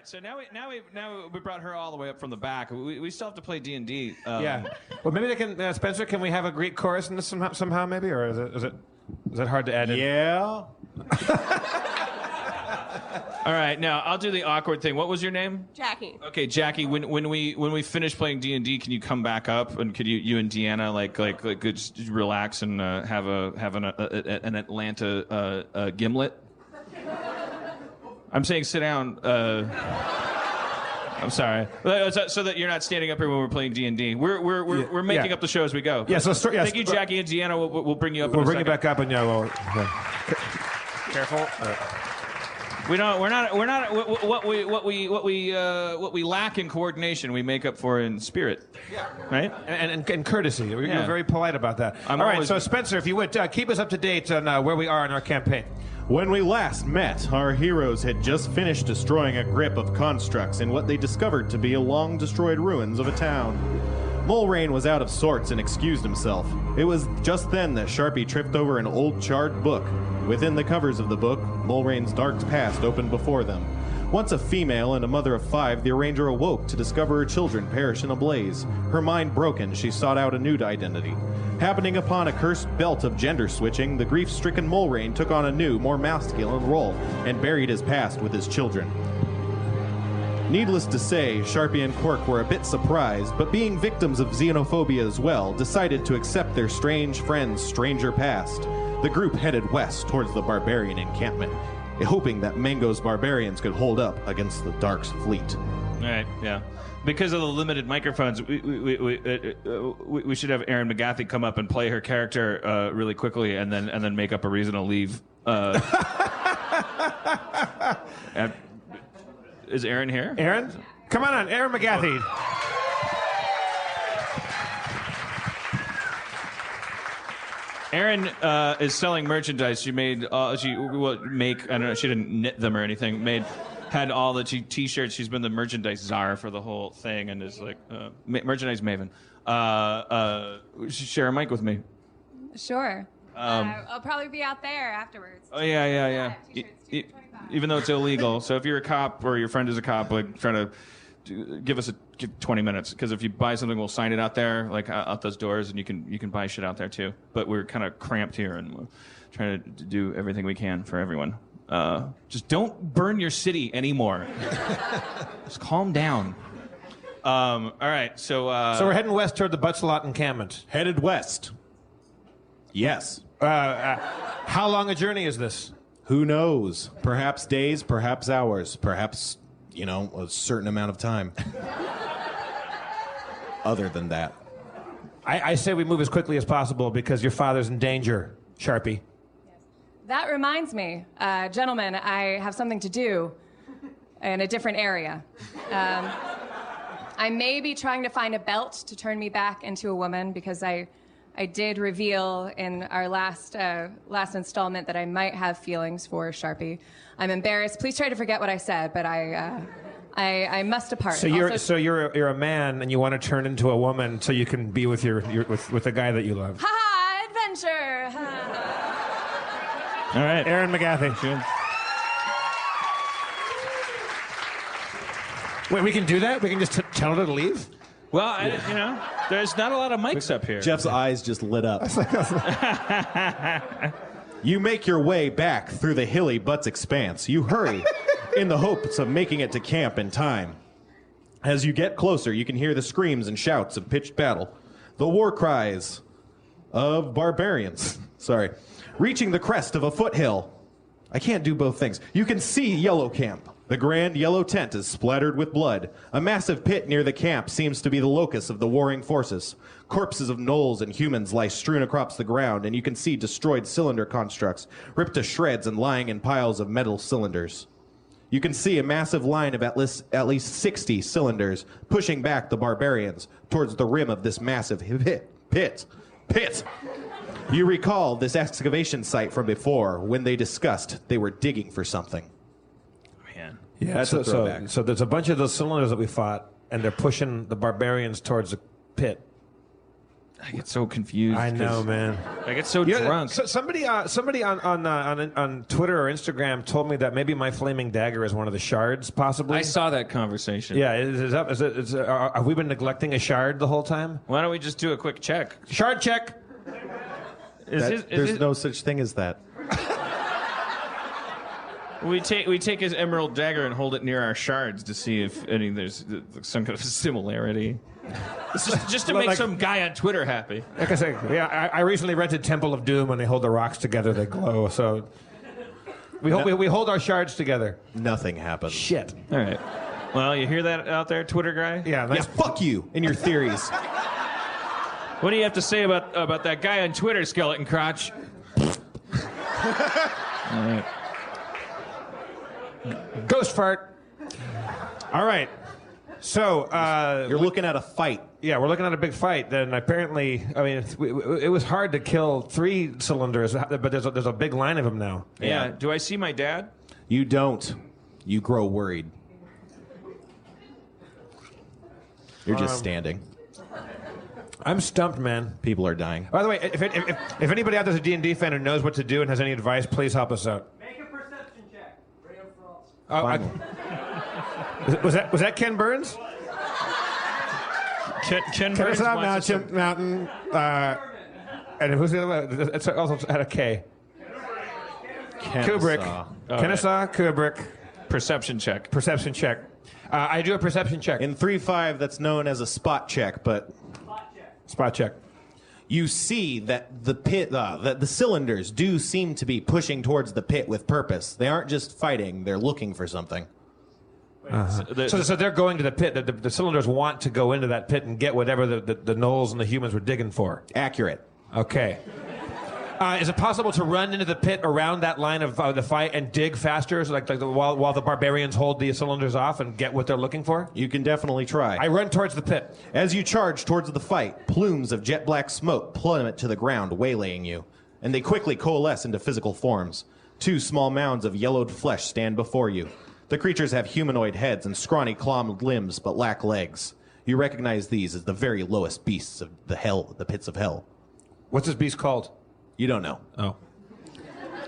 So now we brought her all the way up from the back. We still have to play D&D. Yeah. Well, maybe they can. Spencer, can we have a Greek chorus in this somehow? Maybe, or is it hard to add in? Yeah. All right. Now I'll do the awkward thing. What was your name? Jackie. Okay, Jackie. When we finish playing D&D, can you come back up and could you and Deanna like just relax and have an Atlanta gimlet? I'm saying sit down. I'm sorry. So that you're not standing up here when we're playing D&D. We're making up the show as we go. Yeah. So thank you, Jackie and Deanna. We'll bring you up. We'll bring you back up, and careful. We're not. What we lack in coordination, we make up for in spirit. Yeah. Right. And courtesy. You're very polite about that. All right. So Spencer, if you would keep us up to date on where we are in our campaign. When we last met, our heroes had just finished destroying a grip of constructs in what they discovered to be a long-destroyed ruins of a town. Mulrain was out of sorts and excused himself. It was just then that Sharpie tripped over an old charred book. Within the covers of the book, Mulrain's dark past opened before them. Once a female and a mother of 5, the Arranger awoke to discover her children perish in a blaze. Her mind broken, she sought out a new identity. Happening upon a cursed belt of gender switching, the grief-stricken Mulrain took on a new, more masculine role and buried his past with his children. Needless to say, Sharpie and Quirk were a bit surprised, but being victims of xenophobia as well, decided to accept their strange friend's stranger past. The group headed west towards the barbarian encampment, hoping that Mango's barbarians could hold up against the Dark's fleet. All right, yeah. Because of the limited microphones, we should have Erin McGathy come up and play her character really quickly, and then make up a reason to leave. Is Erin here? Erin, come on, Erin McGathy. Erin is selling merchandise. She made I don't know. She didn't knit them or anything. Had all the T-shirts. She's been the merchandise czar for the whole thing, and is like merchandise maven. Share a mic with me. Sure. I'll probably be out there afterwards. Oh yeah. Even though it's illegal, so if you're a cop or your friend is a cop, like try to give 20 minutes, because if you buy something, we'll sign it out there, like out those doors, and you can buy shit out there too. But we're kind of cramped here, and we're trying to do everything we can for everyone. Just don't burn your city anymore. Just calm down. All right, so we're heading west toward the Butchlot encampment. Headed west. Yes. How long a journey is this? Who knows? Perhaps days, perhaps hours, perhaps, a certain amount of time. Other than that. I say we move as quickly as possible because your father's in danger, Sharpie. That reminds me, gentlemen, I have something to do in a different area. I may be trying to find a belt to turn me back into a woman, because I did reveal in our last installment that I might have feelings for Sharpie. I'm embarrassed. Please try to forget what I said, but I must depart. So you're a man and you want to turn into a woman so you can be with with the guy that you love. Ha! Adventure! all right, Erin McGathy. Good. Wait, we can do that? We can just tell her to leave? Well, there's not a lot of mics up here. Jeff's eyes just lit up. You make your way back through the hilly Butts expanse. You hurry in the hopes of making it to camp in time. As you get closer, you can hear the screams and shouts of pitched battle, the war cries of barbarians. Sorry. Reaching the crest of a foothill. I can't do both things. You can see Yellow Camp. The grand yellow tent is splattered with blood. A massive pit near the camp seems to be the locus of the warring forces. Corpses of gnolls and humans lie strewn across the ground, and you can see destroyed cylinder constructs, ripped to shreds and lying in piles of metal cylinders. You can see a massive line of at least 60 cylinders pushing back the barbarians towards the rim of this massive pit. You recall this excavation site from before, when they discussed they were digging for something. Yeah, that's a throwback. So there's a bunch of those cylinders that we fought, and they're pushing the barbarians towards the pit. I get so confused. I know, man. I get so drunk. Somebody on Twitter or Instagram told me that maybe my flaming dagger is one of the shards, possibly. I saw that conversation. Yeah, have we been neglecting a shard the whole time? Why don't we just do a quick check? Shard check. There's no such thing as that. We take his emerald dagger and hold it near our shards to see if there's some kind of similarity. Just to make some guy on Twitter happy. Like I say, yeah, I recently rented Temple of Doom. When they hold the rocks together, they glow. So we hold our shards together. Nothing happens. Shit. All right. Well, you hear that out there, Twitter guy? Yeah. Nice. Yeah, fuck you and your theories. What do you have to say about that guy on Twitter, Skeleton Crotch? All right. Ghost fart. All right. So you're looking at a fight. Yeah, we're looking at a big fight. Then apparently, I mean, it was hard to kill 3 cylinders, but there's a big line of them now. Yeah. Do I see my dad? You don't. You grow worried. You're just standing. I'm stumped, man. People are dying. By the way, if anybody out there's a D&D fan who knows what to do and has any advice, please help us out. Make a perception check. Radio France. Was that Ken Burns? Ken Burns wants Mountain. And who's the other one? It's also had a K. Kubrick. Kennesaw, Kubrick. Perception check. Perception check. I do a perception check. In 3.5, that's known as a spot check, but... Spot check. You see that the pit, that the cylinders do seem to be pushing towards the pit with purpose. They aren't just fighting, they're looking for something. So they're going to the pit. The cylinders want to go into that pit and get whatever the gnolls and the humans were digging for. Accurate. Okay. Is it possible to run into the pit around that line of the fight and dig faster, so while the barbarians hold the cylinders off and get what they're looking for? You can definitely try. I run towards the pit. As you charge towards the fight, plumes of jet black smoke plummet to the ground, waylaying you, and they quickly coalesce into physical forms. 2 small mounds of yellowed flesh stand before you. The creatures have humanoid heads and scrawny clawed limbs, but lack legs. You recognize these as the very lowest beasts of the pits of hell. What's this beast called? You don't know. Oh.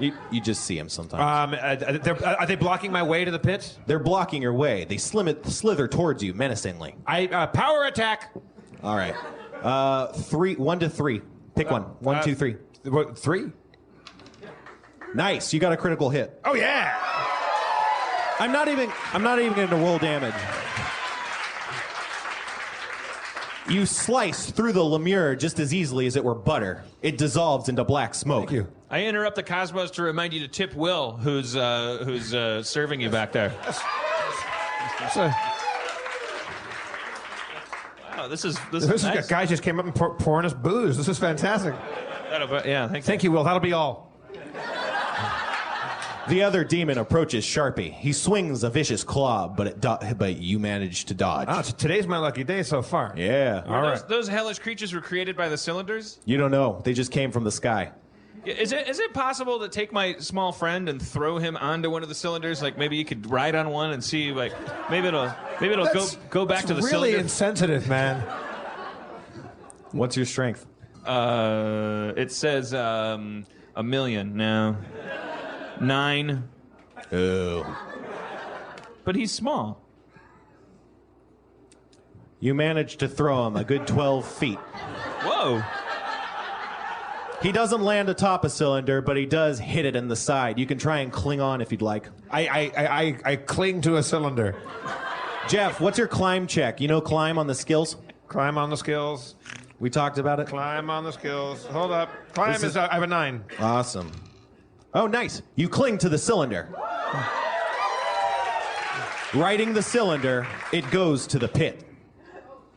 You just see them sometimes. Are they blocking my way to the pit? They're blocking your way. They slither towards you menacingly. Power attack. All right. 1 to 3. Pick one. 1, 2, 3. 3? Nice. You got a critical hit. Oh yeah. I'm not even going to roll damage. You slice through the lemure just as easily as it were butter. It dissolves into black smoke. Thank you. I interrupt the Cosmos to remind you to tip Will, who's serving you back there. Wow, this is nice. A guy just came up and pouring us booze. This is fantastic. Yeah, thank you, Will. That'll be all. The other demon approaches Sharpie. He swings a vicious claw, but you manage to dodge. Ah, today's my lucky day so far. Yeah. All right. Those hellish creatures were created by the cylinders? You don't know. They just came from the sky. Is it possible to take my small friend and throw him onto one of the cylinders? Like maybe you could ride on one and see, like maybe it'll go back to the cylinder. Really insensitive, man. What's your strength? It says 1,000,000 now. 9. Oh. But he's small. You managed to throw him a good 12 feet. Whoa. He doesn't land atop a cylinder, but he does hit it in the side. You can try and cling on if you'd like. I cling to a cylinder. Jeff, what's your climb check? You know climb on the skills? Climb on the skills. We talked about it? Climb on the skills. Hold up. Climb is I have a 9. Awesome. Oh, nice. You cling to the cylinder. Riding the cylinder, it goes to the pit.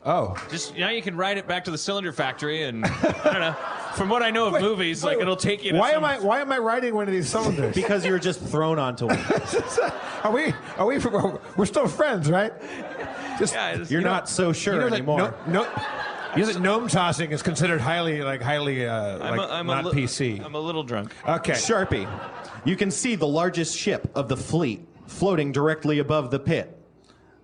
Oh. Just now you can ride it back to the cylinder factory, and I don't know. From what I know of movies, it'll take you to Why am I riding one of these cylinders? Because you're just thrown onto one. We're still friends, right? You're not so sure anymore. You know that gnome tossing is considered highly not PC. I'm a little drunk. Okay. Sharpie, you can see the largest ship of the fleet floating directly above the pit.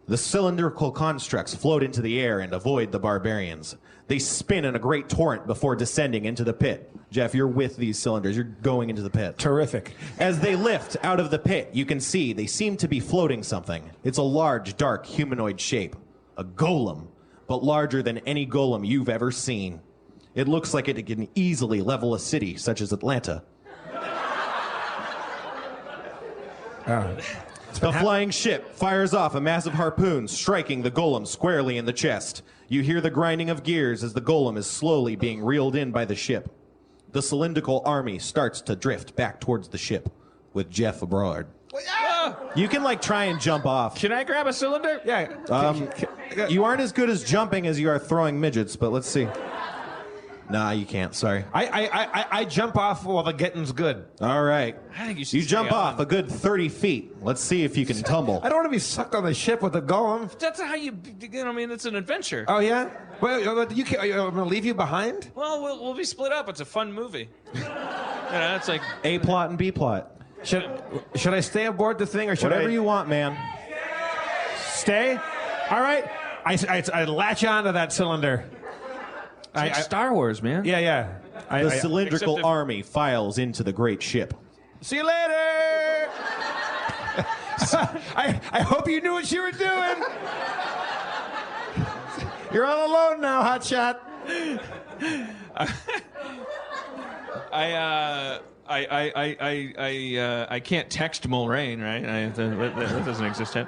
The cylindrical constructs float into the air and avoid the barbarians. They spin in a great torrent before descending into the pit. Jeff, you're with these cylinders. You're going into the pit. Terrific. As they lift out of the pit, you can see they seem to be floating something. It's a large, dark, humanoid shape. A golem, but larger than any golem you've ever seen. It looks like it can easily level a city such as Atlanta. The flying ship fires off a massive harpoon, striking the golem squarely in the chest. You hear the grinding of gears as the golem is slowly being reeled in by the ship. The cylindrical army starts to drift back towards the ship, with Jeff aboard. You can, like, try and jump off. Can I grab a cylinder? Yeah. You aren't as good as jumping as you are throwing midgets, but let's see. Nah, you can't. Sorry. I jump off while the getting's good. All right. I think you should You stay jump on. off a good 30 feet. Let's see if you can tumble. I don't want to be sucked on the ship with the golem. That's how you know, I mean, it's an adventure. Oh, yeah? Well, you can't, I'm going to leave you behind? Well, we'll be split up. It's a fun movie. It's like A plot and B plot. Should I stay aboard the thing or should Whatever I you want, man. stay? All right. I latch onto that cylinder. it's like Star Wars, man. Yeah. The cylindrical except if- army files into the great ship. See you later. I hope you knew what you were doing. You're all alone now, hotshot. I can't text Mulrain, right? That doesn't exist yet.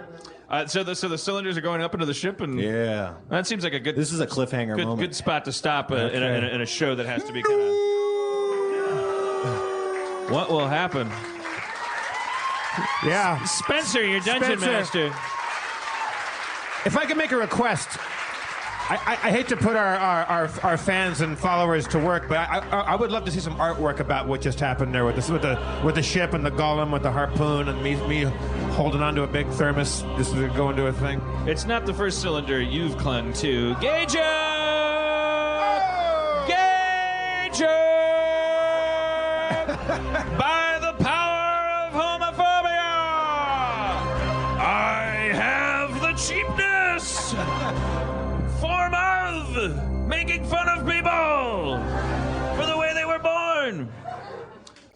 So the cylinders are going up into the ship, and Yeah. that seems like a good. This is a cliffhanger moment. Good spot to stop in a show that has to be kind of. What will happen? Yeah. Spencer, your dungeon Spencer. master. If I could make a request, I hate to put our fans and followers to work, but I would love to see some artwork about what just happened there with the ship and the golem with the harpoon and me holding onto a big thermos just going to a thing. It's not the first cylinder you've clung to. Gauge up! Gauge up! By the power of homophobia! I have the cheapness! Form of making fun of people for the way they were born.